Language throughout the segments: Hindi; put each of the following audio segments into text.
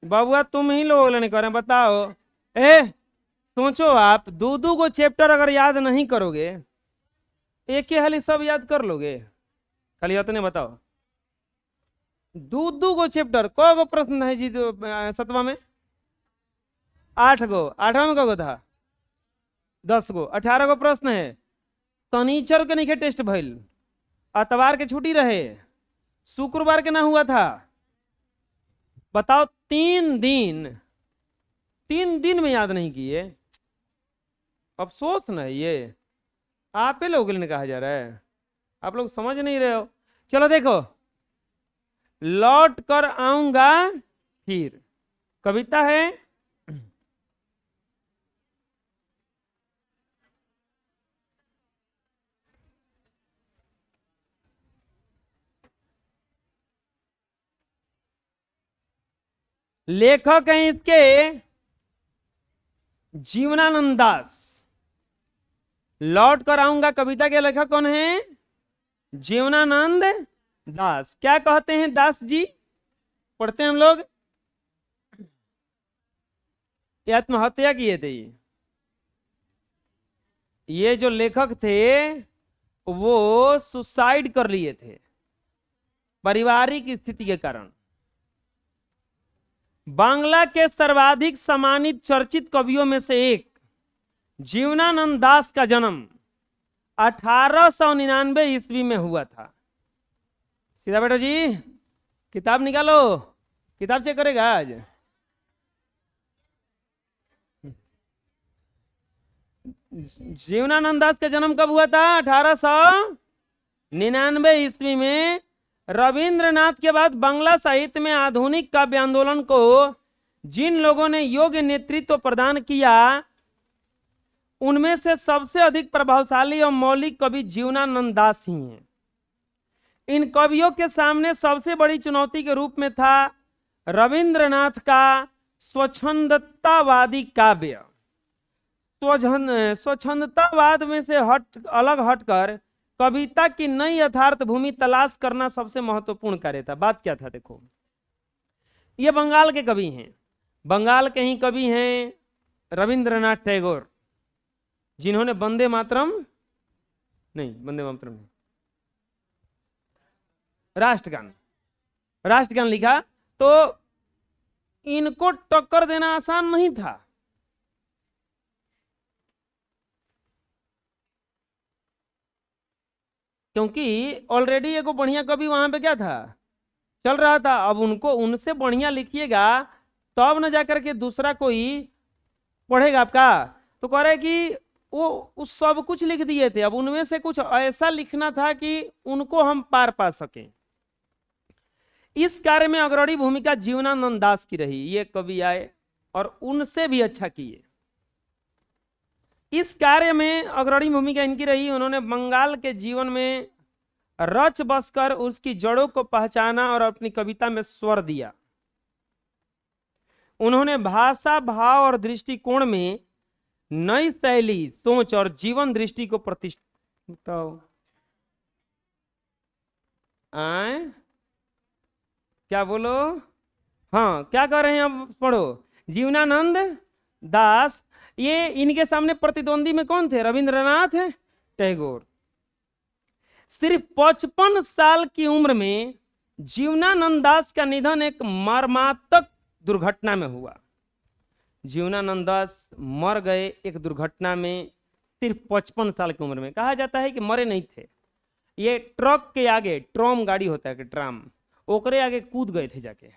बबुआ तुम ही लोग नहीं कर रहे, बताओ। ए सोचो, आप दो दो को चैप्टर अगर याद नहीं करोगे, एक ही हाली सब याद कर लोगे? खाली इतने बताओ, दो दो को चैप्टर को गो प्रश्न है जी? 7वां में 8 गो, 8वां में को था 10 गो, 18 गो प्रश्न है। शनिचर के नहीं टेस्ट भइल, अतवार के छुट्टी रहे, शुक्रवार के ना हुआ था। बताओ, 3 दिन में याद नहीं किए। अफसोस ना ये आप ही लोगों के लिए कहा जा रहा है, आप लोग समझ नहीं रहे हो। चलो देखो, लौट कर आऊंगा फिर, कविता है। लेखक हैं इसके जीवनानंद दास। लौट कर आऊंगा कविता के लेखक कौन है? जीवनानंद दास। क्या कहते हैं दास जी? पढ़ते हैं हम लोग। ये आत्महत्या किए थे। ये जो लेखक थे वो सुसाइड कर लिए थे पारिवारिक स्थिति के कारण। बांग्ला के सर्वाधिक सम्मानित चर्चित कवियों में से एक जीवनानंद दास का जन्म 1899 ईस्वी में हुआ था। सीधा बेटा जी, किताब निकालो, किताब चेक करेगा आज। जीवनानंद दास का जन्म कब हुआ था? 1899 ईस्वी में। रविंद्रनाथ के बाद बांग्ला साहित्य में आधुनिक काव्य आंदोलन को जिन लोगों ने योग्य नेतृत्व प्रदान किया, उनमें से सबसे अधिक प्रभावशाली और मौलिक कवि जीवनानंद दास ही हैं। इन कवियों के सामने सबसे बड़ी चुनौती के रूप में था रविंद्रनाथ का स्वच्छंदतावादी काव्य। स्वच्छंदतावाद में से अलग हटकर कविता की नई यथार्थ भूमि तलाश करना सबसे महत्वपूर्ण कार्य था। बात क्या था देखो, ये बंगाल के कवि हैं, बंगाल के ही कवि हैं रविंद्रनाथ टैगोर, जिन्होंने वंदे मातरम नहीं, राष्ट्रगान लिखा। तो इनको टक्कर देना आसान नहीं था। क्योंकि ऑलरेडी एक बढ़िया कवि वहां पे क्या था, चल रहा था। अब उनको उनसे बढ़िया लिखिएगा तब न जाकर के दूसरा कोई पढ़ेगा आपका। तो कह रहे कि वो सब कुछ लिख दिए थे, अब उनमें से कुछ ऐसा लिखना था कि उनको हम पार पा सकें। इस कार्य में अग्रणी भूमिका जीवनानंद दास की रही। ये कवि आए और उनसे भी अच्छा किए। इस कार्य में अग्रणी भूमिका इनकी रही। उन्होंने बंगाल के जीवन में रच बसकर उसकी जड़ों को पहचाना और अपनी कविता में स्वर दिया। उन्होंने भाषा, भाव और दृष्टिकोण में नई शैली, सोच और जीवन दृष्टि को प्रतिष्ठित। क्या बोलो? हाँ, क्या कर रहे हैं? अब पढ़ो। जीवनानंद दास, ये इनके सामने प्रतिद्वंदी में कौन थे? रविंद्रनाथ टैगोर। सिर्फ 55 साल की उम्र में जीवनानंद दास का निधन एक मर्मांतक दुर्घटना में हुआ। जीवनानंद दास मर गए एक दुर्घटना में, सिर्फ 55 साल की उम्र में। कहा जाता है कि मरे नहीं थे, ये ट्रक के आगे, ट्रॉम गाड़ी होता है कि ट्राम, ओकरे आगे कूद गए थे जाके।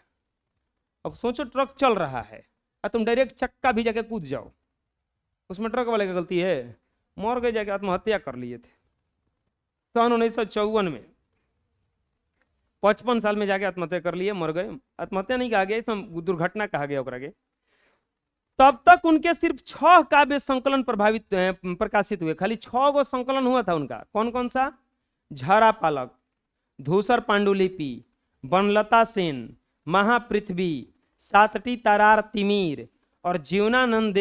अब सोचो, ट्रक चल रहा है और तुम डायरेक्ट चक्का भी जाके कूद जाओ, उसमें ट्रक वाले की गलती है? मर गए, जाके आत्महत्या कर लिए थे सन 1954 में। 55 साल में जाके आत्महत्या कर लिए, मर गए। आत्महत्या नहीं कहा गया, इसमें दुर्घटना कहा गया ओकरा के। तब तक उनके सिर्फ 6 काव्य संकलन प्रकाशित हुए। खाली 6 गो संकलन हुआ था उनका। कौन कौन सा? झरा पालक, धूसर पांडुलिपि, बनलता सेन, महापृथ्वी, सातटी तारार तिमिर और जीवनानंद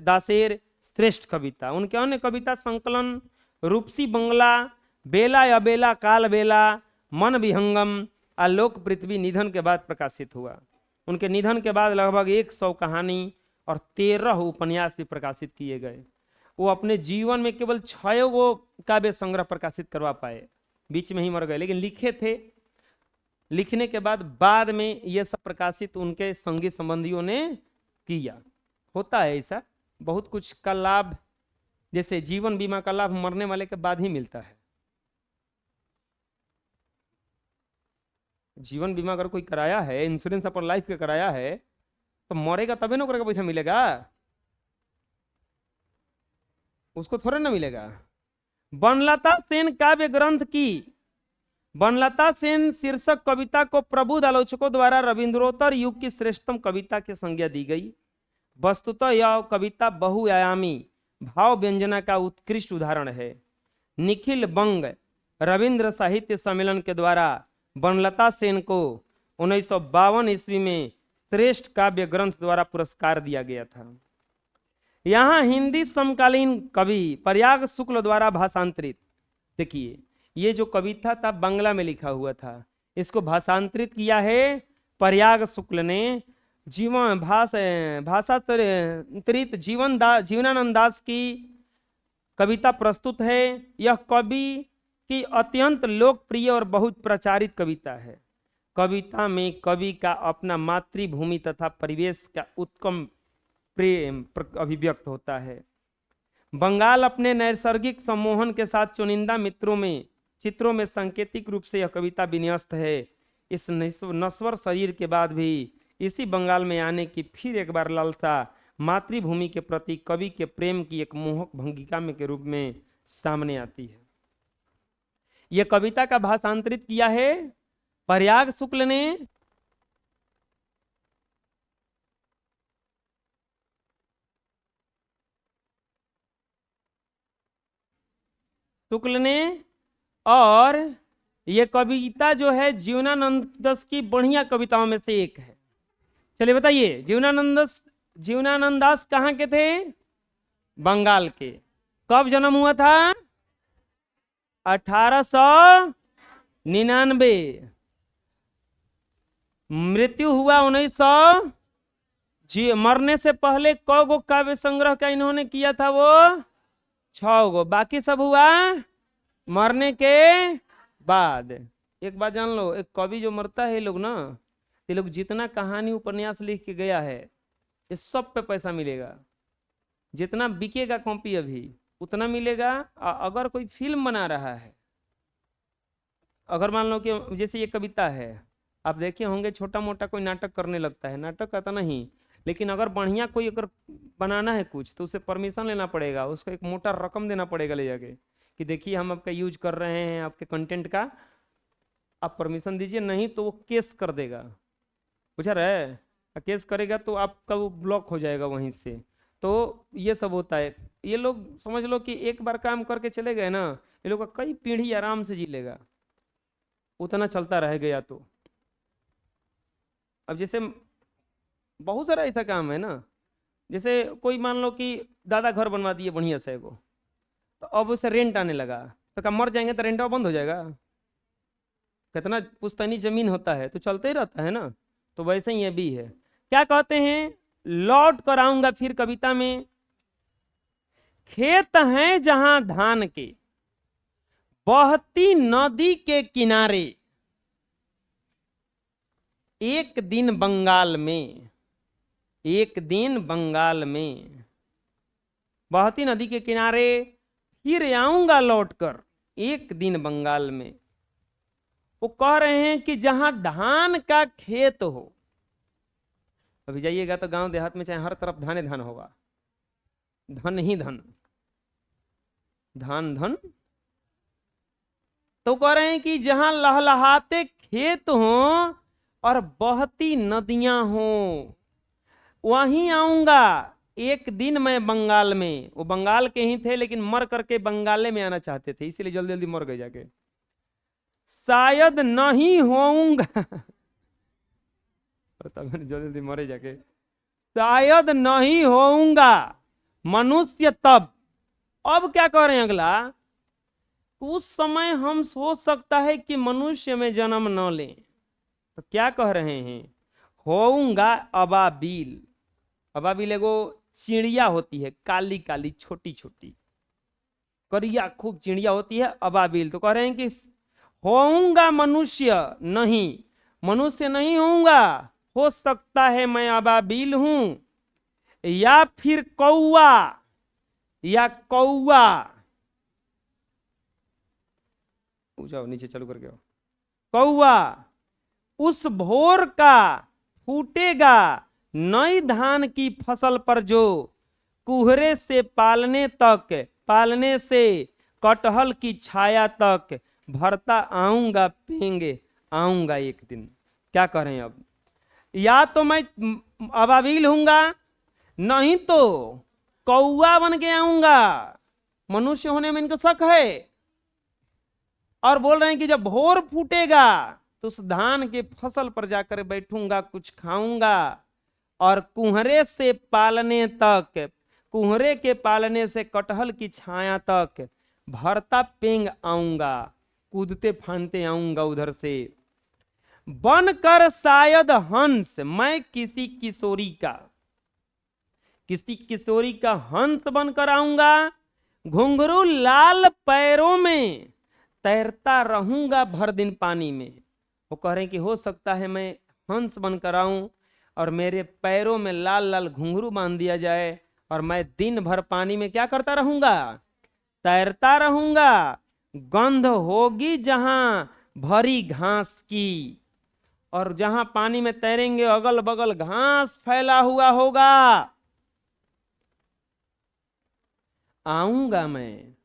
दासेर श्रेष्ठ कविता। उनके अन्य कविता संकलन रूपसी बंगला, बेला अबेला, काल बेला, मन विहंगम, आलोक पृथ्वी निधन के बाद प्रकाशित हुआ। उनके निधन के बाद लगभग 100 कहानी और 13 उपन्यास भी प्रकाशित किए गए। वो अपने जीवन में केवल 6 गो काव्य संग्रह प्रकाशित करवा पाए, बीच में ही मर गए, लेकिन लिखे थे। लिखने के बाद में ये सब प्रकाशित उनके संगी संबंधियों ने किया। होता है ऐसा, बहुत कुछ का लाभ, जैसे जीवन बीमा का लाभ मरने वाले के बाद ही मिलता है। जीवन बीमा अगर कोई कराया है, इंश्योरेंस अपन लाइफ के कराया है, तो मरेगा तभी ना ओकरा पैसा मिलेगा, उसको थोड़े ना मिलेगा। बनलता सेन काव्य ग्रंथ की बनलता सेन शीर्षक कविता को प्रबुद्ध आलोचकों द्वारा रविंद्रोत्तर युग की श्रेष्ठतम कविता की संज्ञा दी गई। वस्तुतः यह कविता बहुआयामी भाव व्यंजना का उत्कृष्ट उदाहरण है। निखिल बंग रविंद्र साहित्य सम्मेलन के द्वारा बनलता सेन को 1952 ईस्वी में श्रेष्ठ काव्य ग्रंथ द्वारा पुरस्कार दिया गया था। यहाँ हिंदी समकालीन कवि प्रयाग शुक्ल द्वारा भाषांतरित, देखिए ये जो कविता था बांग्ला में लिखा हुआ था, इसको भाषांतरित किया है प्रयाग शुक्ल ने। भाषांतरित जीवनानंद दास की कविता प्रस्तुत है। यह कवि की अत्यंत लोकप्रिय और बहुत प्रचारित कविता है। कविता में कवि का अपना मातृभूमि तथा परिवेश का उत्तम प्रेम अभिव्यक्त होता है। बंगाल अपने नैसर्गिक सम्मोहन के साथ चुनिंदा चित्रों में सांकेतिक रूप से यह कविता विन्यस्त है। इस नश्वर शरीर के बाद भी इसी बंगाल में आने की फिर एक बार लालसा मातृभूमि के प्रति कवि के प्रेम की एक मोहक भंगिका में के रूप में सामने आती है। यह कविता का भाषांतरित किया है प्रयाग शुक्ल ने। और ये कविता जो है जीवनानंद दास की बढ़िया कविताओं में से एक है। चलिए बताइए, जीवनानंद दास कहाँ के थे? बंगाल के। कब जन्म हुआ था? 1899। मृत्यु हुआ 1900। मरने से पहले कौ गो काव्य संग्रह का इन्होंने किया था? वो 6 गो। बाकी सब हुआ मरने के बाद। एक बात जान लो, एक कवि जो मरता है लोग ना, ये लोग जितना कहानी उपन्यास लिख के गया है इस सब पे पैसा मिलेगा। जितना बिकेगा कॉपी अभी उतना मिलेगा। अगर कोई फिल्म बना रहा है, अगर मान लो कि जैसे ये कविता है, आप देखे होंगे छोटा मोटा कोई नाटक करने लगता है, नाटक आता नहीं, लेकिन अगर बढ़िया कोई अगर बनाना है कुछ तो उसे परमिशन लेना पड़ेगा, उसको एक मोटा रकम देना पड़ेगा ले जाके कि देखिए हम आपका यूज कर रहे हैं, आपके कंटेंट का आप परमिशन दीजिए, नहीं तो वो केस कर देगा। पूछा रहे, केस करेगा तो आपका वो ब्लॉक हो जाएगा वहीं से। तो ये सब होता है। ये लोग समझ लो कि एक बार काम करके चले गए ना, ये लोग का कई पीढ़ी आराम से जी लेगा, उतना चलता रह गया तो। अब जैसे बहुत सारा ऐसा काम है ना, जैसे कोई मान लो कि दादा घर बनवा दिए बढ़िया से एगो, तो अब उसे रेंट आने लगा, तो क्या मर जाएंगे तो रेंट बंद हो जाएगा? कितना पुश्तैनी जमीन होता है तो चलते ही रहता है ना। तो वैसे ही ये भी है। क्या कहते हैं? लौट कर आऊंगा फिर कविता में। खेत हैं जहां धान के, बहती नदी के किनारे, एक दिन बंगाल में, बहती नदी के किनारे फिर आऊंगा लौटकर एक दिन बंगाल में। वो कह रहे हैं कि जहां धान का खेत हो। अभी जाइएगा तो गांव देहात में चाहे हर तरफ धान धान होगा, धन ही धन, धान। तो कह रहे हैं कि जहां लहलहाते खेत हों और बहती नदियां हों, वहीं आऊंगा एक दिन मैं बंगाल में। वो बंगाल के ही थे लेकिन मर करके बंगाले में आना चाहते थे, इसीलिए जल्दी जल्दी मर गए जाके। शायद नहीं होऊंगा जल्दी जल्दी मरे जाके। शायद नहीं होऊंगा मनुष्य तब। अब क्या कह रहे हैं अगला? उस समय हम सोच सकता है कि मनुष्य में जन्म न लें। तो क्या कह रहे हैं? होऊंगा अबाबील। अबाबील एगो चिड़िया होती है, काली काली छोटी छोटी करिया खूब चिड़िया होती है अबाबील। तो कह रहे हैं कि होऊंगा मनुष्य नहीं, मनुष्य नहीं होऊंगा, हो सकता है मैं अबाबील हूं, या फिर कौआ, या कौआ। जाओ नीचे चालू करके आओ। कौआ उस भोर का फूटेगा नई धान की फसल पर, जो कुहरे से पालने से कटहल की छाया तक भरता आऊंगा, पेंगे आऊंगा एक दिन। क्या करें अब? या तो मैं अबाबील हूंगा, नहीं तो कौआ बन के आऊंगा। मनुष्य होने में इनको शक है। और बोल रहे हैं कि जब भोर फूटेगा तो उस धान के फसल पर जाकर बैठूंगा, कुछ खाऊंगा, और कुहरे से पालने तक, कुहरे के पालने से कटहल की छाया तक भरता पेंग आऊंगा, कूदते फानते आऊंगा उधर से। बनकर शायद हंस मैं किसी किशोरी का हंस बनकर आऊंगा, घुंघरू लाल पैरों में तैरता रहूंगा भर दिन पानी में। वो कह रहे हैं कि हो सकता है मैं हंस बनकर आऊं और मेरे पैरों में लाल लाल घुंघरू बांध दिया जाए, और मैं दिन भर पानी में क्या करता रहूंगा? तैरता रहूंगा। गंध होगी जहां भरी घास की, और जहां पानी में तैरेंगे अगल बगल घास फैला हुआ होगा। आऊंगा मैं,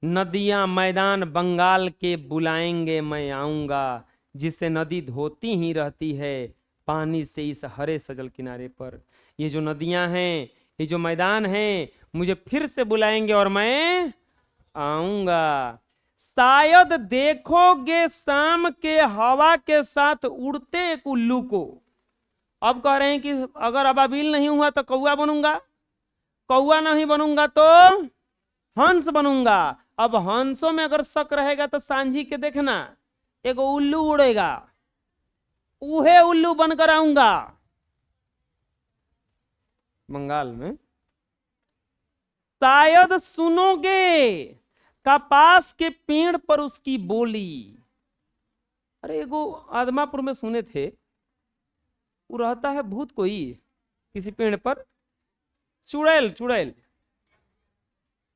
नदियां मैदान बंगाल के बुलाएंगे, मैं आऊंगा, जिससे नदी धोती ही रहती है पानी से इस हरे सजल किनारे पर। ये जो नदियां हैं, ये जो मैदान हैं, मुझे फिर से बुलाएंगे और मैं आऊंगा। शायद देखोगे शाम के हवा के साथ उड़ते एक उल्लू को। अब कह रहे हैं कि अगर अबाबील नहीं हुआ तो कौआ बनूंगा, कौआ नहीं बनूंगा तो हंस बनूंगा। अब हंसों में अगर शक रहेगा तो सांझी के देखना एगो उल्लू उड़ेगा, उहे उल्लू बनकर आऊंगा बंगाल में। शायद सुनोगे कपास के पेड़ पर उसकी बोली। अरे एगो आदमापुर में सुने थे, वो रहता है भूत कोई किसी पेड़ पर, चुड़ैल चुड़ैल।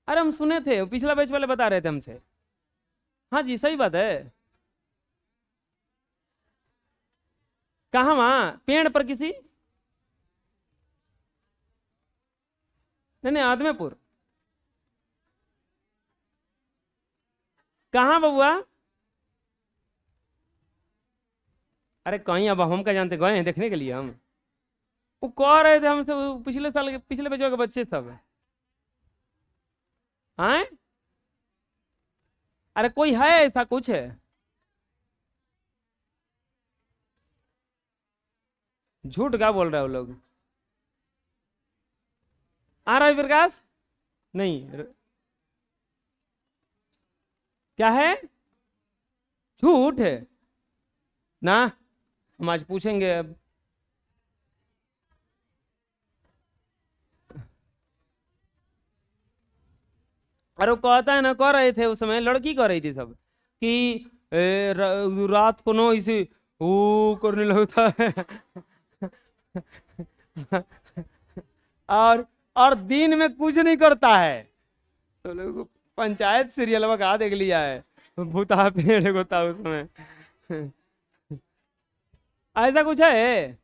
अरे हम सुने थे, पिछला बैच वाले बता रहे थे हमसे। हाँ जी सही बात है। कहाँ? वहां पेड़ पर किसी, नहीं नहीं आदमेपुर। कहाँ बबुआ? अरे कहीं, अब हम क्या जानते, गए हैं देखने के लिए हम। वो कह रहे थे हमसे, पिछले साल के पिछले बच्चों के बच्चे सब हैं। अरे कोई है ऐसा कुछ है? झूठ क्या बोल रहे हो लोग? आ रहा है प्रकाश? नहीं क्या है? झूठ है ना? हम आज पूछेंगे। अब अरे वो कहता है ना, कह रहे थे उस समय, लड़की कह रही थी सब कि रात को ना इसे वो करने लगता है और दिन में कुछ नहीं करता है। तो लोग पंचायत सीरियल में कहा देख लिया है, भूता पेड़ होता उसमें ऐसा कुछ है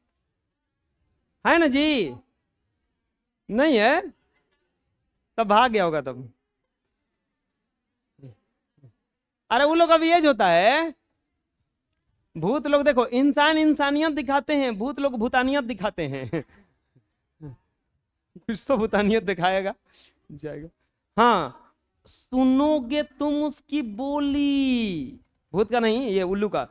ना जी? नहीं है तब भाग गया होगा तब। अरे वो लोग अभी एज होता है। भूत लोग देखो, इंसान इंसानियत दिखाते हैं, भूत लोग भूतानियत दिखाते हैं कुछ तो भूतानियत दिखाएगा जाएगा। हाँ, सुनोगे तुम उसकी बोली, भूत का नहीं, ये उल्लू का।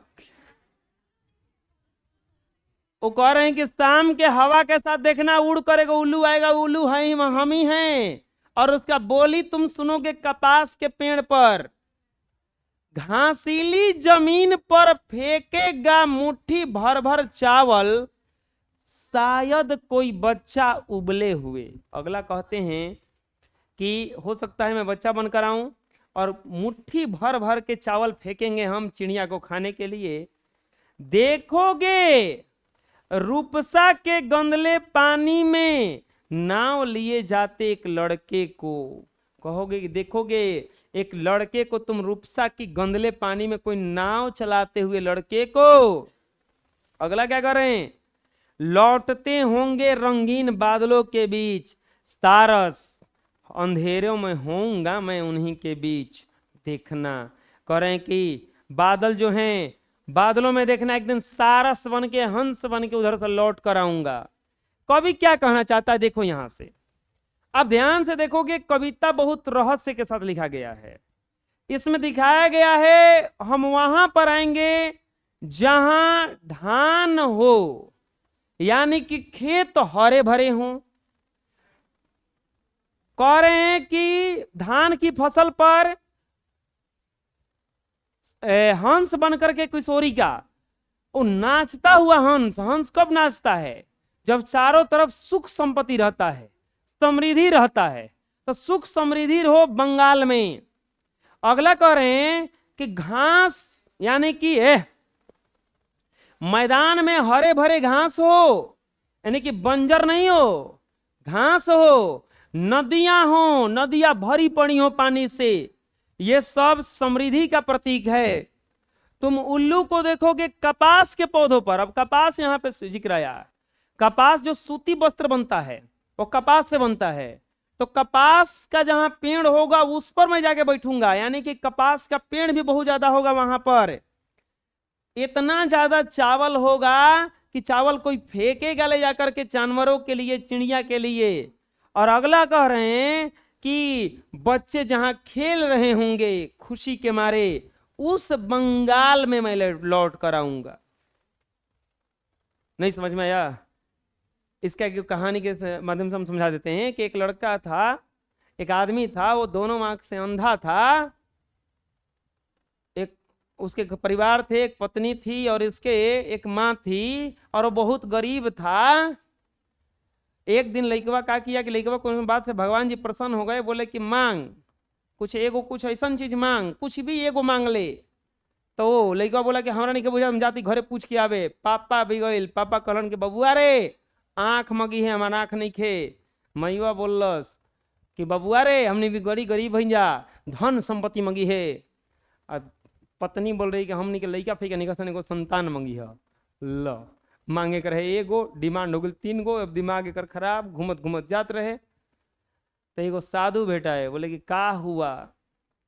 वो कह रहे हैं कि शाम के हवा के साथ देखना, उड़ करेगा उल्लू आएगा, उल्लू है हम ही हैं, और उसका बोली तुम सुनोगे कपास के पेड़ पर। घासीली जमीन पर फेंकेगा मुट्ठी भर भर चावल, शायद कोई बच्चा उबले हुए। अगला कहते हैं कि हो सकता है मैं बच्चा बनकर आऊं और मुट्ठी भर भर के चावल फेंकेंगे हम चिड़िया को खाने के लिए। देखोगे रूपसा के गंदले पानी में नाव लिए जाते एक लड़के को। कहोगे कि देखोगे एक लड़के को तुम, रूपसा की गंदले पानी में कोई नाव चलाते हुए लड़के को। अगला क्या करें, लौटते होंगे रंगीन बादलों के बीच, सारस अंधेरों में होऊंगा मैं उन्हीं के बीच। देखना करें कि बादल जो हैं, बादलों में देखना एक दिन सारस बन के, हंस बन के उधर से लौट कर आऊंगा। कवि क्या कहना चाहता है देखो यहां से, अब ध्यान से देखोगे कविता बहुत रहस्य के साथ लिखा गया है। इसमें दिखाया गया है हम वहां पर आएंगे जहां धान हो, यानी कि खेत हरे भरे हों। कह रहे हैं कि धान की फसल पर हंस बनकर के किशोरी का, वो नाचता हुआ हंस। हंस कब नाचता है, जब चारों तरफ सुख संपत्ति रहता है, समृद्धि रहता है। तो सुख समृद्धि हो बंगाल में। अगला कह रहे हैं कि घास, यानी कि मैदान में हरे भरे घास हो, यानी कि बंजर नहीं हो, घास हो। नदियां हो, नदियां भरी पड़ी हो पानी से, ये सब समृद्धि का प्रतीक है। तुम उल्लू को देखोगे कपास के पौधों पर। अब कपास यहां पे जिक्र आया, कपास जो सूती वस्त्र बनता है वो कपास से बनता है। तो कपास का जहां पेड़ होगा उस पर मैं जाके बैठूंगा, यानी कि कपास का पेड़ भी बहुत ज्यादा होगा वहां पर। इतना ज्यादा चावल होगा कि चावल कोई फेंकेगा ले जाकर के जानवरों के लिए, चिड़िया के लिए। और अगला कह रहे हैं कि बच्चे जहां खेल रहे होंगे खुशी के मारे, उस बंगाल में मैं लौट कर आऊंगा। नहीं समझ में आया? इसका एक कहानी के माध्यम से हम समझा देते हैं कि एक लड़का था, एक आदमी था, वो दोनों आंख से अंधा था। एक उसके परिवार थे, एक पत्नी थी और इसके एक माँ थी, और वो बहुत गरीब था। एक दिन लइकवा क्या किया कि लइकवा को बात से भगवान जी प्रसन्न हो गए, बोले कि मांग कुछ, एगो कुछ ऐसा चीज मांग, कुछ भी एगो मांग ले। तो लइकवा बोला कि हमरा नहीं के बुझा, हम जाती घरे पूछ के आवे। पापा भी गइल, पापा कहलन कि बबुआ रे आंख मगी है, हमार आंख नहीं खे। मैया बोलस कि बबुआ रे हमने भी गरीब भैया, धन संपत्ति मंगी है। पत्नी बोल रही कि हमने के लइका फैका निकसन एगो संतान मंगी है। ल मांगे कर है एगो, डिमांड हो गई 3 गो। अब दिमाग एकर खराब, घूमत घूमत जात रहे। तो एगो साधु बेटा है, बोले कि का हुआ,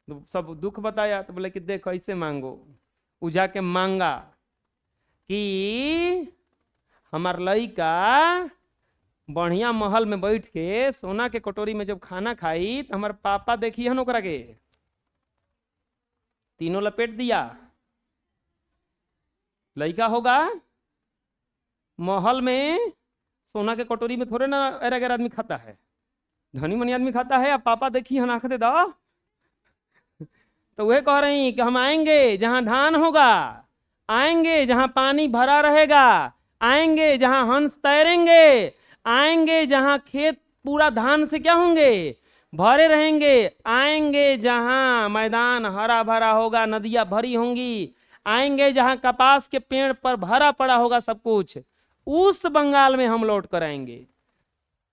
तो सब दुख बताया। तो बोले कि देखो ऐसे मांगो। उ जाके मांगा कि हमार लइका बढ़िया महल में बैठ के सोना के कटोरी में जब खाना खाई तो हमार पापा देखी हन ओकरा के। तीनों लपेट दिया। लइका होगा महल में सोना के कटोरी में, थोड़े ना अगर आदमी खाता है, धनी मनी आदमी खाता है। अब पापा देखी हन आंख दे दो। तो वह कह रही कि हम आएंगे जहां धान होगा, आएंगे जहां पानी भरा रहेगा, आएंगे जहां हंस तैरेंगे, आएंगे जहां खेत पूरा धान से क्या होंगे, भरे रहेंगे, आएंगे जहां मैदान हरा भरा होगा, नदियां भरी होंगी, आएंगे जहां कपास के पेड़ पर भरा पड़ा होगा सब कुछ। उस बंगाल में हम लौट कर आएंगे।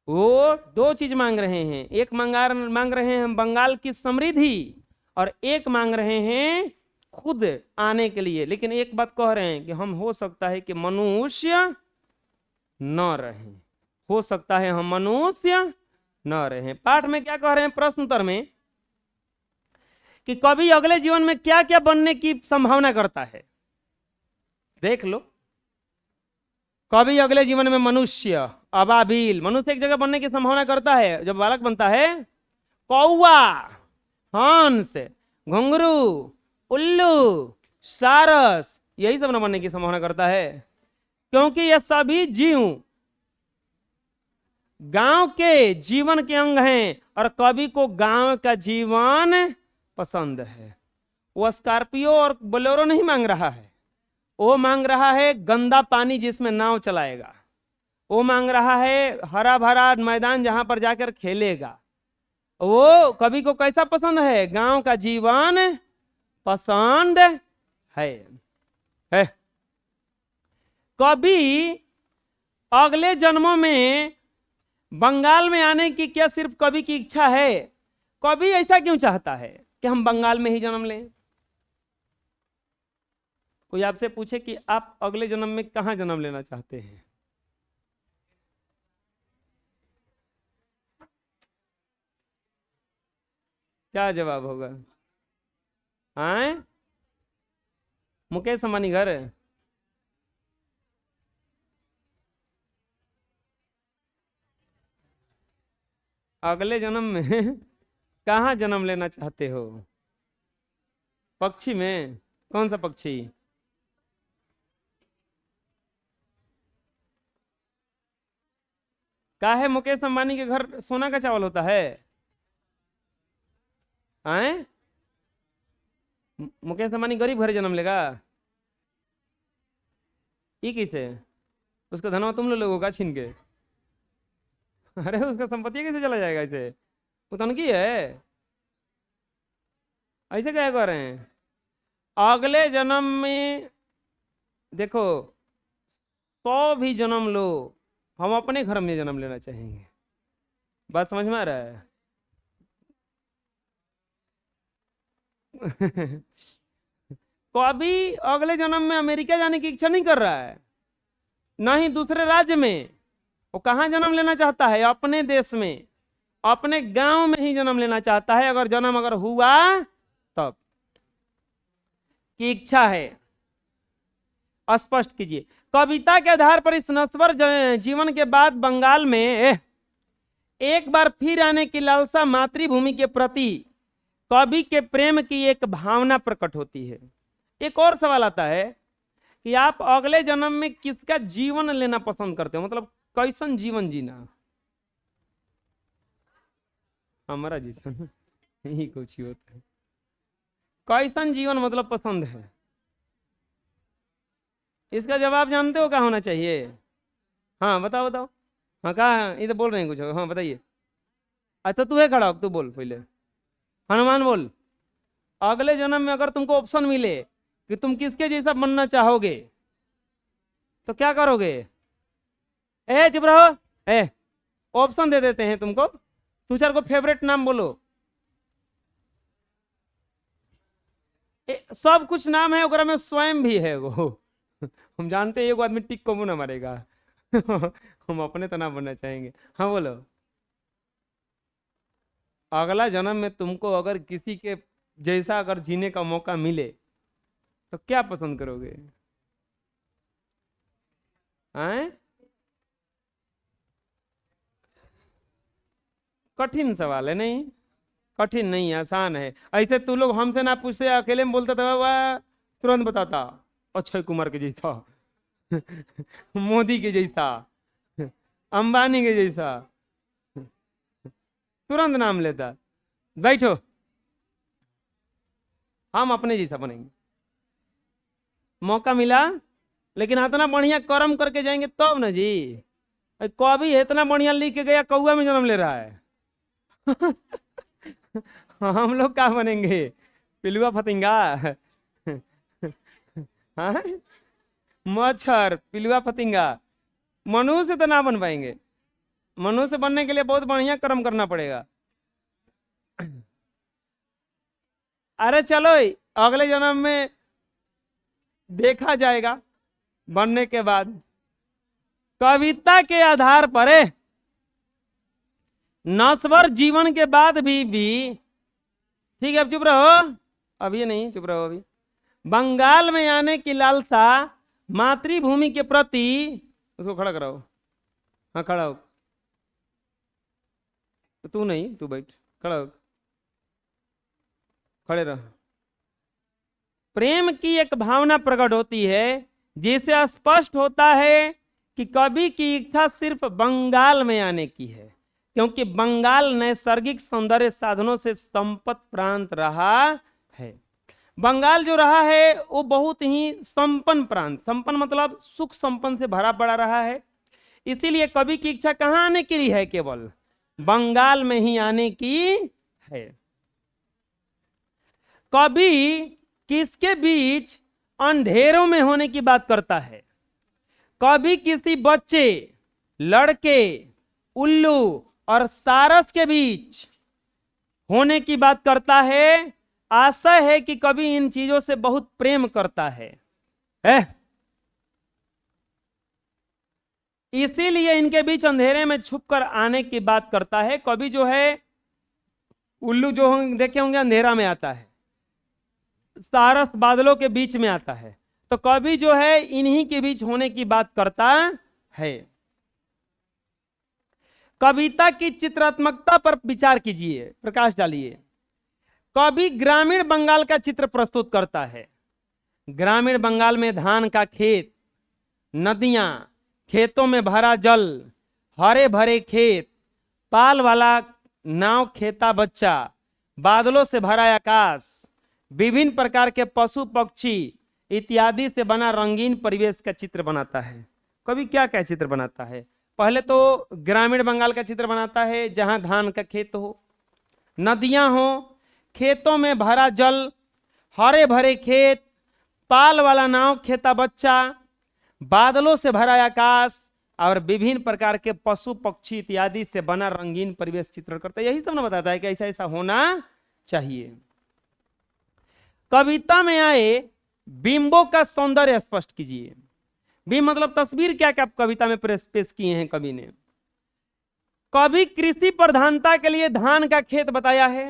वो 2 चीज मांग रहे हैं, एक मांग रहे हैं बंगाल की समृद्धि, और एक मांग रहे हैं खुद आने के लिए। लेकिन एक बात कह रहे हैं कि हम हो सकता है कि मनुष्य न रहे, हो सकता है हम मनुष्य न रहे। पाठ में क्या कह रहे हैं, प्रश्न उत्तर में, कि कवि अगले जीवन में क्या क्या बनने की संभावना करता है। देख लो, कवि अगले जीवन में मनुष्य, अबाबिल, मनुष्य एक जगह बनने की संभावना करता है जब बालक बनता है। कौवा, हंस, घुंघरू, उल्लू, सारस, यही सब न बनने की संभावना करता है, क्योंकि ये सभी जीव गांव के जीवन के अंग हैं और कवि को गांव का जीवन पसंद है। वो स्कॉर्पियो और बोलेरो नहीं मांग रहा है, वो मांग रहा है गंदा पानी जिसमें नाव चलाएगा। वो मांग रहा है हरा भरा मैदान जहां पर जाकर खेलेगा। वो कवि को कैसा पसंद है? गांव का जीवन पसंद है। कभी अगले जन्मों में बंगाल में आने की क्या सिर्फ कवि की इच्छा है? कवि ऐसा क्यों चाहता है कि हम बंगाल में ही जन्म लें? कोई आपसे पूछे कि आप अगले जन्म में कहां जन्म लेना चाहते हैं, क्या जवाब होगा? आए, मुकेश अंबानी घर? अगले जन्म में कहाँ जन्म लेना चाहते हो? पक्षी में? कौन सा पक्षी? का है मुकेश अंबानी के घर सोना का चावल होता है? आए, मुकेश अंबानी गरीब घर जन्म लेगा? ये कैसे? उसका धनवा तुम लोगों का छीन के? अरे उसका संपत्ति कैसे चला जाएगा ऐसे? वो तनकी है, ऐसे क्या कर रहे हैं? अगले जन्म में देखो, 100 भी जन्म लो, हम अपने घर में जन्म लेना चाहेंगे। बात समझ में आ रहा है? कभी अगले जन्म में अमेरिका जाने की इच्छा नहीं कर रहा है, ना ही दूसरे राज्य में। वो कहाँ जन्म लेना चाहता है? अपने देश में, अपने गांव में ही जन्म लेना चाहता है। अगर जन्म अगर हुआ तब की इच्छा है, स्पष्ट कीजिए। कविता के आधार पर इस नश्वर जीवन के बाद बंगाल में एक बार फिर आने की लालसा मातृभूमि के प्रति कवि के प्रेम की एक भावना प्रकट होती है। एक और सवाल आता है कि आप अगले जन्म में किसका जीवन लेना पसंद करते हो? मतलब कैसन जीवन जीना? हमारा जीवन यही कुछ ही होता है। कैसन जीवन मतलब पसंद है? इसका जवाब जानते हो क्या होना चाहिए? हाँ बताओ बताओ। हाँ कहा इधर बोल रहे हैं कुछ? हाँ बताइए। अच्छा तू है खड़ा हो, तू बोल पहले। हनुमान बोल। अगले जन्म में अगर तुमको ऑप्शन मिले कि तुम किसके जैसा बनना चाहोगे तो क्या करोगे? ए चुप रहो। ए ऑप्शन दे देते हैं तुमको, तू चार को फेवरेट नाम बोलो। सब कुछ नाम है ओकरा में स्वयं भी है वो। हम जानते हैं एगो आदमी टिक को ना मारेगा। हम अपने तो ना बनना चाहेंगे। हाँ बोलो। अगला जन्म में तुमको अगर किसी के जैसा अगर जीने का मौका मिले तो क्या पसंद करोगे? आए? कठिन सवाल है नहीं? कठिन नहीं, आसान है। ऐसे तू लोग हमसे ना पूछते, अकेले में बोलता था वह तुरंत बताता। अक्षय कुमार के जैसा, मोदी के जैसा, अंबानी के जैसा, तुरंत नाम लेता। बैठो, हम अपने जैसा बनेंगे। मौका मिला, लेकिन इतना बढ़िया कर्म करके जाएंगे तब ना जी। कवि इतना बढ़िया लिख के गया, कौआ में जन्म ले रहा है। हम लोग क्या बनेंगे? पिलुआ फतिंगा? हाँ? मच्छर, पिलुआ फतिंगा। मनुष्य तो ना बन पाएंगे। मनुष्य बनने के लिए बहुत बढ़िया कर्म करना पड़ेगा। अरे चलो अगले जन्म में देखा जाएगा बनने के बाद। कविता के आधार पर नश्वर जीवन के बाद भी ठीक है, अब चुप रहो, अभी नहीं, चुप रहो। अभी बंगाल में आने की लालसा मातृभूमि के प्रति, उसको खड़ा कराओ। हाँ खड़ा हो। तू नहीं, तू बैठ, खड़ा हो, खड़े रहो। प्रेम की एक भावना प्रकट होती है जिससे स्पष्ट होता है कि कवि की इच्छा सिर्फ बंगाल में आने की है, क्योंकि बंगाल नैसर्गिक सौंदर्य साधनों से संपन्न प्रांत रहा है। बंगाल जो रहा है वो बहुत ही संपन्न प्रांत, संपन्न मतलब सुख संपन्न से भरा पड़ा रहा है। इसीलिए कवि की इच्छा कहाँ आने की है? केवल बंगाल में ही आने की है। कवि किसके बीच अंधेरों में होने की बात करता है? कवि किसी बच्चे, लड़के, उल्लू और सारस के बीच होने की बात करता है। आशा है कि कवि इन चीजों से बहुत प्रेम करता है। इसीलिए इनके बीच अंधेरे में छुपकर आने की बात करता है। कवि जो है, उल्लू जो देखे होंगे अंधेरा में आता है, सारस बादलों के बीच में आता है, तो कवि जो है इन्हीं के बीच होने की बात करता है। कविता की चित्रात्मकता पर विचार कीजिए, प्रकाश डालिए। कवि ग्रामीण बंगाल का चित्र प्रस्तुत करता है। ग्रामीण बंगाल में धान का खेत, नदियां, खेतों में भरा जल, हरे भरे खेत, पाल वाला नाव खेता बच्चा, बादलों से भरा आकाश, विभिन्न प्रकार के पशु पक्षी इत्यादि से बना रंगीन परिवेश का चित्र बनाता है। कवि क्या क्या चित्र बनाता है? पहले तो ग्रामीण बंगाल का चित्र बनाता है जहां धान का खेत हो, नदियां हो, खेतों में भरा जल, हरे भरे खेत, पाल वाला नाव खेता बच्चा, बादलों से भरा आकाश और विभिन्न प्रकार के पशु पक्षी इत्यादि से बना रंगीन परिवेश चित्रण करता है। यही सब ना बताता है कि ऐसा ऐसा होना चाहिए। कविता में आए बिंबों का सौंदर्य स्पष्ट कीजिए। बिंब मतलब तस्वीर क्या क्या कविता में पेश किए हैं कवि ने। कवि कृषि प्रधानता के लिए धान का खेत बताया है।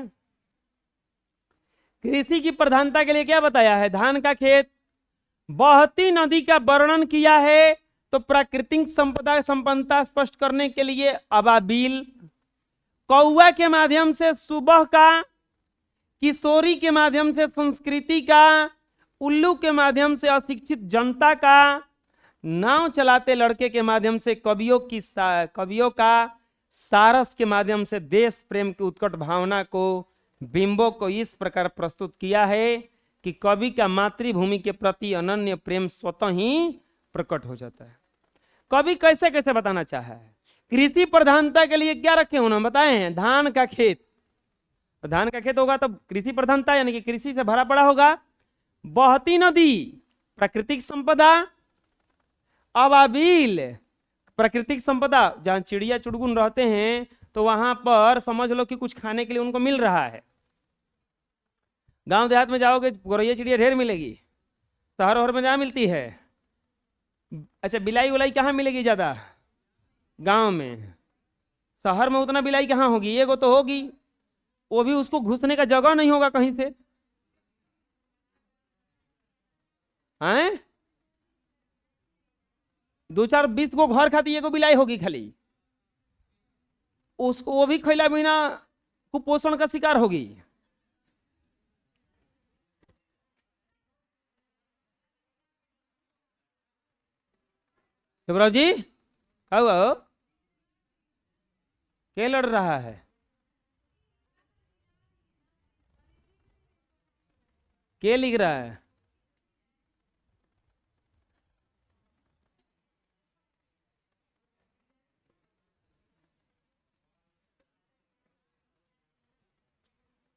कृषि की प्रधानता के लिए क्या बताया है? धान का खेत। बहती नदी का वर्णन किया है तो प्राकृतिक संपन्नता स्पष्ट करने के लिए अबाबिल। कौआ के माध्यम से सुबह का, किशोरी के माध्यम से संस्कृति का, उल्लू के माध्यम से अशिक्षित जनता का, नाव चलाते लड़के के माध्यम से कवियों का, सारस के माध्यम से देश प्रेम की उत्कट भावना को, बिंबों को इस प्रकार प्रस्तुत किया है कि कवि का मातृभूमि के प्रति अनन्य प्रेम स्वतः ही प्रकट हो जाता है। कवि कैसे कैसे बताना चाहा है? कृषि प्रधानता के लिए क्या रखे उन्होंने बताए हैं? धान का खेत। धान का खेत होगा तो कृषि प्रधानता यानी कि कृषि से भरा पड़ा होगा। बहती नदी प्राकृतिक संपदा, अबाबिल प्राकृतिक संपदा, जहां चिड़िया चुड़गुन रहते हैं तो वहां पर समझ लो कि कुछ खाने के लिए उनको मिल रहा है। गांव देहात में जाओगे गौरैया चिड़िया ढेर मिलेगी, शहर वहर में जहाँ मिलती है। अच्छा, बिलाई उलाई कहाँ मिलेगी ज्यादा? गांव में। शहर में उतना बिलाई कहाँ होगी? एगो तो होगी, वो भी उसको घुसने का जगह नहीं होगा कहीं से। हैं? 2-4-20 गो घर खाती एगो बिलाई होगी खाली, उसको वो भी खैला बिना कुपोषण का शिकार होगी। शिवराज जी क्या हुआ हो? क्या लड़ रहा है? क्या लिख रहा है?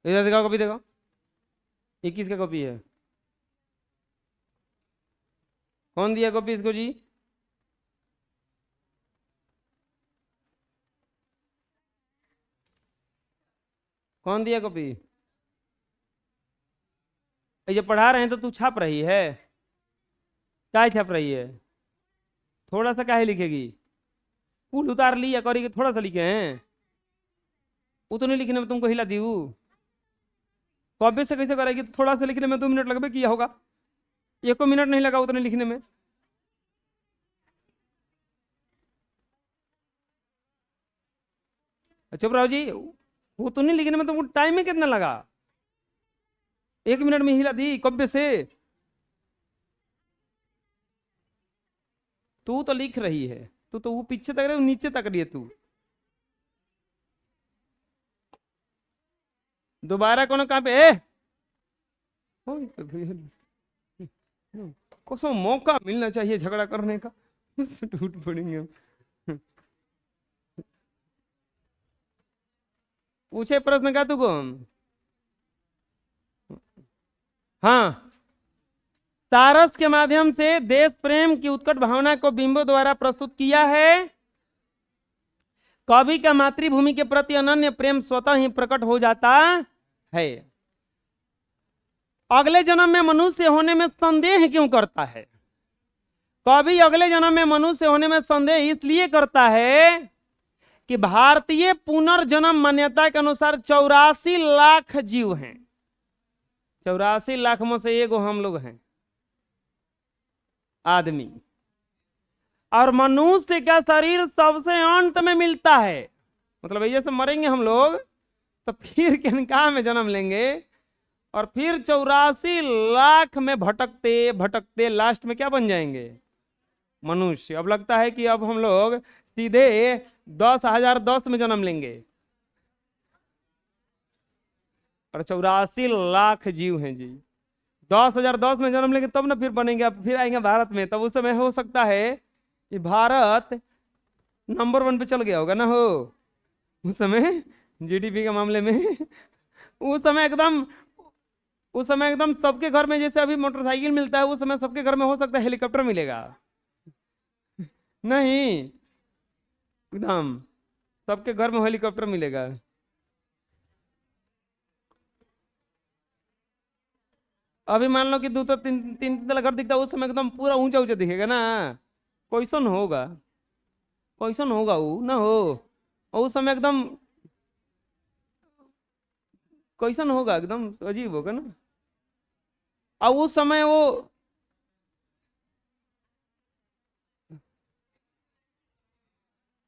इधर दिखाओ, कॉपी देखो। 21 का कॉपी है। कौन दिया कॉपी इसको जी? कौन दिया कॉपी? ये पढ़ा रहे हैं तो तू छाप रही है? क्या छाप रही है? थोड़ा सा काहे लिखेगी? कुल उतार लिया करी कि थोड़ा सा लिखे हैं? उतने लिखने में तुमको हिला दी हूँ? कॉपी से कैसे करेगी? तो थोड़ा सा लिखने में 2 मिनट लगभग किया होगा, 1 मिनट नहीं लगा उतने लिखने में। चुप रहो जी, वो तो नहीं लिखने में तुमको टाइम में कितना लगा? 1 मिनट में हिला दी कब्बे से। तू तो लिख रही है, तू तो वो पीछे तक रही, नीचे तक रही है तू। दोबारा कौन कहाँ पे ए? कसम मौका मिलना चाहिए झगड़ा करने का। टूट पड़ेंगे हम। पूछे प्रश्न का तुमको। हाँ, सारस के माध्यम से देश प्रेम की उत्कट भावना को बिंबों द्वारा प्रस्तुत किया है। कवि का मातृभूमि के प्रति अनन्य प्रेम स्वतः ही प्रकट हो जाता है। अगले जन्म में मनुष्य होने में संदेह क्यों करता है? कवि अगले जन्म में मनुष्य होने में संदेह इसलिए करता है कि भारतीय पुनर्जन्म मान्यता के अनुसार 84 लाख जीव हैं। 84 लाख में से एगो हम लोग हैं, आदमी। और मनुष्य का शरीर सबसे अंत में मिलता है। मतलब जैसे मरेंगे हम लोग तो फिर किनका में जन्म लेंगे और फिर 84 लाख में भटकते भटकते लास्ट में क्या बन जाएंगे? मनुष्य। अब लगता है कि अब हम लोग सीधे 10,010 में जन्म लेंगे। और 84 लाख जीव हैं जी। 10,010 में जन्म लेंगे तब ना फिर बनेंगे, अब फिर आएंगे भारत में। तब उस समय हो सकता है कि भारत नंबर 1 पे चल गया होगा ना, हो उस समय जीडीपी के मामले में। उस समय एकदम सबके घर में, जैसे अभी मोटरसाइकिल मिलता है, उस समय सबके घर में हो सकता है हेलीकॉप्टर मिलेगा। नहीं, एकदम सबके घर में हेलीकॉप्टर मिलेगा। अभी मान लो कि दो तो तीन तीन तला घर दिखता है, उस समय एकदम पूरा ऊंचा ऊंचा दिखेगा ना। कैसन होगा, कैसन होगा वो ना हो। और उस समय एकदम कैसन होगा, एकदम अजीब होगा ना। और उस समय वो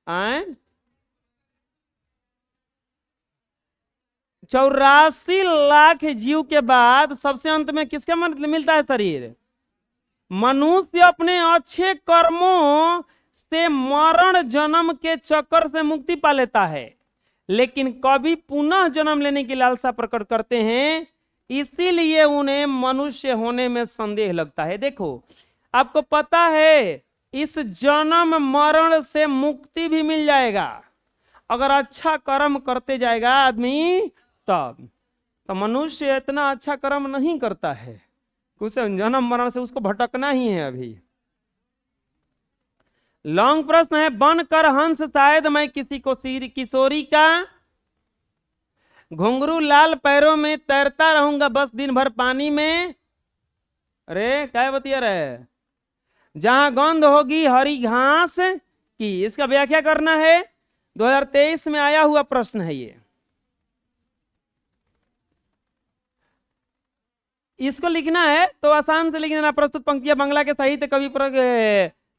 आए 84 लाख जीव के बाद सबसे अंत में किसका मिलता है शरीर? मनुष्य अपने अच्छे कर्मों से मरण जन्म के चक्कर से मुक्ति पा लेता है, लेकिन कभी पुनः जन्म लेने की लालसा प्रकट करते हैं, इसीलिए उन्हें मनुष्य होने में संदेह लगता है। देखो, आपको पता है इस जन्म मरण से मुक्ति भी मिल जाएगा अगर अच्छा कर्म करते जाएगा आदमी तब। तो मनुष्य इतना अच्छा कर्म नहीं करता है, उसे जन्म मरण से उसको भटकना ही है। अभी लॉन्ग प्रश्न है। बनकर हंस शायद मैं किसी को किशोरी का, घुंघरू लाल पैरों में तैरता रहूंगा बस दिन भर पानी में। अरे क्या बतिया रहे? जहां गंध होगी हरी घास की, इसका व्याख्या करना है। 2023 में आया हुआ प्रश्न है ये। इसको लिखना है तो आसान से लिख देना। प्रस्तुत पंक्तियां बांग्ला के साहित्य कवि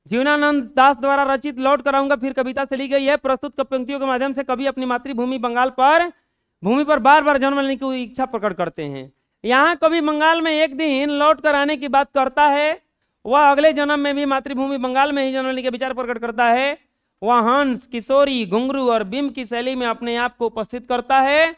जीवनानंद दास द्वारा रचित लौट कराऊंगा फिर कविता से ली गई है। प्रस्तुत पंक्तियों के माध्यम से कवि अपनी मातृभूमि बंगाल पर बार बार जन्म लेने की इच्छा प्रकट करते हैं। यहाँ कवि बंगाल में एक दिन लौट कर आने की बात करता है। वह अगले जन्म में भी मातृभूमि बंगाल में ही जन्म लेने के विचार प्रकट करता है। वह हंस, किशोरी, घुंघरू और बिंब की शैली में अपने आप को उपस्थित करता है।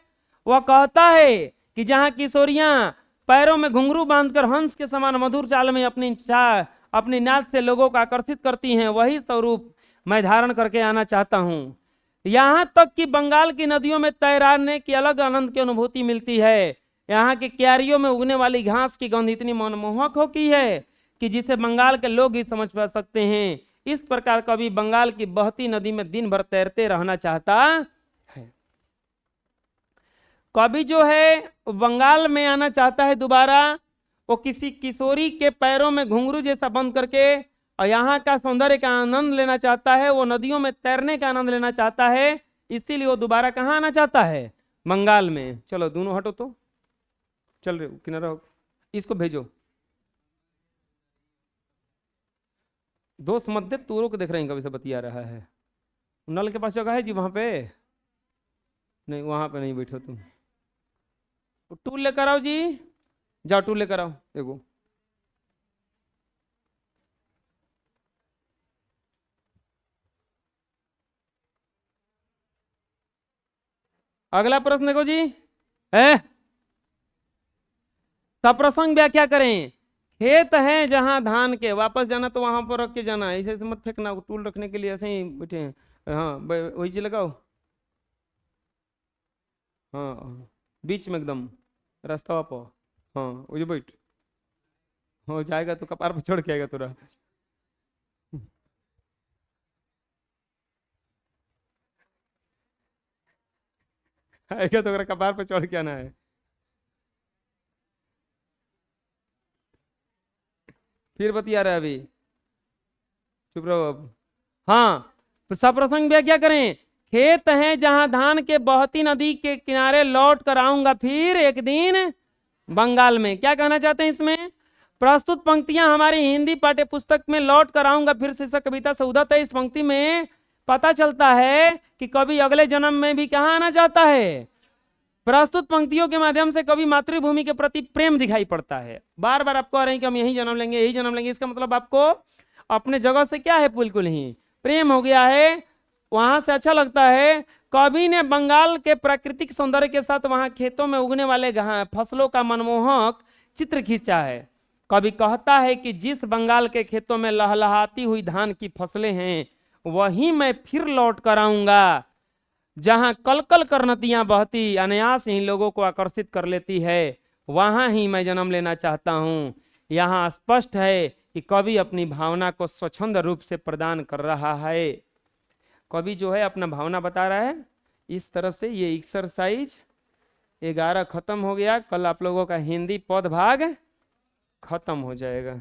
वह कहता है कि जहाँ किशोरियां पैरों में घुंघरू बांधकर हंस के समान मधुर चाल में अपनी नाच से लोगों को आकर्षित करती हैं, वही स्वरूप मैं धारण करके आना चाहता हूँ। यहाँ तक कि बंगाल की नदियों में तैरने की अलग आनंद की अनुभूति मिलती है। यहाँ की क्यारियों में उगने वाली घास की गंध इतनी मनमोहक होती है कि जिसे बंगाल के लोग ही समझ पा सकते हैं। इस प्रकार कवि बंगाल की बहती नदी में दिन भर तैरते रहना चाहता है। कवि जो है बंगाल में आना चाहता है दोबारा। वो किसी किशोरी के पैरों में घुंघरू जैसा बंद करके और यहाँ का सौंदर्य का आनंद लेना चाहता है। वो नदियों में तैरने का आनंद लेना चाहता है, इसीलिए वो दोबारा कहाँ आना चाहता है? बंगाल में। चलो दोनों हटो तो, चल रहे हो किनारा हो, इसको भेजो। दोस्त मत दे, तूरों को देख रहे हैं कभी से बतिया रहा है। नल के पास जगह है जी वहां पे? नहीं, वहां पे नहीं बैठो तुम। टूल लेकर आओ जी, जाओ टूल लेकर आओ देखो। अगला प्रश्न देखो जी है, सप्रसंग व्याख्या करें। खेत है जहां धान के, वापस जाना तो वहां पर रख के जाना, ऐसे ऐसे मत फेंकना, टूल रखने के लिए ऐसे ही बैठे हैं। हाँ वही चीज लगाओ। हाँ बीच में एकदम रास्ता पर। हाँ वही बैठ, हो जाएगा तो कपार पर चढ़ के आएगा तोरा। आएगा तो ओकरा कपार पर चढ़ के आना है। फिर बतिया रहा है अभी, चुप रहो अब। हाँ तो सप्रसंग व्याख्या करें। खेत है जहां धान के, बहती नदी के किनारे लौट कर आऊंगा फिर एक दिन बंगाल में। क्या कहना चाहते हैं इसमें? प्रस्तुत पंक्तियां हमारी हिंदी पाठ्य पुस्तक में लौट कर आऊंगा फिर शीर्षक कविता से उद्धत है। इस पंक्ति में पता चलता है कि कवि अगले जन्म में भी कहाँ आना चाहता है। प्रस्तुत पंक्तियों के माध्यम से कवि मातृभूमि के प्रति प्रेम दिखाई पड़ता है। बार बार आपको कह रहे हैं कि हम यही जन्म लेंगे, यही जन्म लेंगे, इसका मतलब आपको अपने जगह से क्या है, बिल्कुल ही प्रेम हो गया है, वहां से अच्छा लगता है। कवि ने बंगाल के प्राकृतिक सौंदर्य के साथ वहां खेतों में उगने वाले फसलों का मनमोहक चित्र खींचा है। कवि कहता है कि जिस बंगाल के खेतों में लहलहाती हुई धान की फसलें हैं, वहीं मैं फिर लौट कर आऊंगा जहां कलकल कर नदियां बहती अनायास ही लोगों को आकर्षित कर लेती है। वहां ही मैं जन्म लेना चाहता हूं। यहाँ स्पष्ट है कि कवि अपनी भावना को स्वच्छंद रूप से प्रदान कर रहा है। कवि जो है अपना भावना बता रहा है। इस तरह से ये एक्सरसाइज 11 खत्म हो गया। कल आप लोगों का हिंदी पद भाग खत्म हो जाएगा।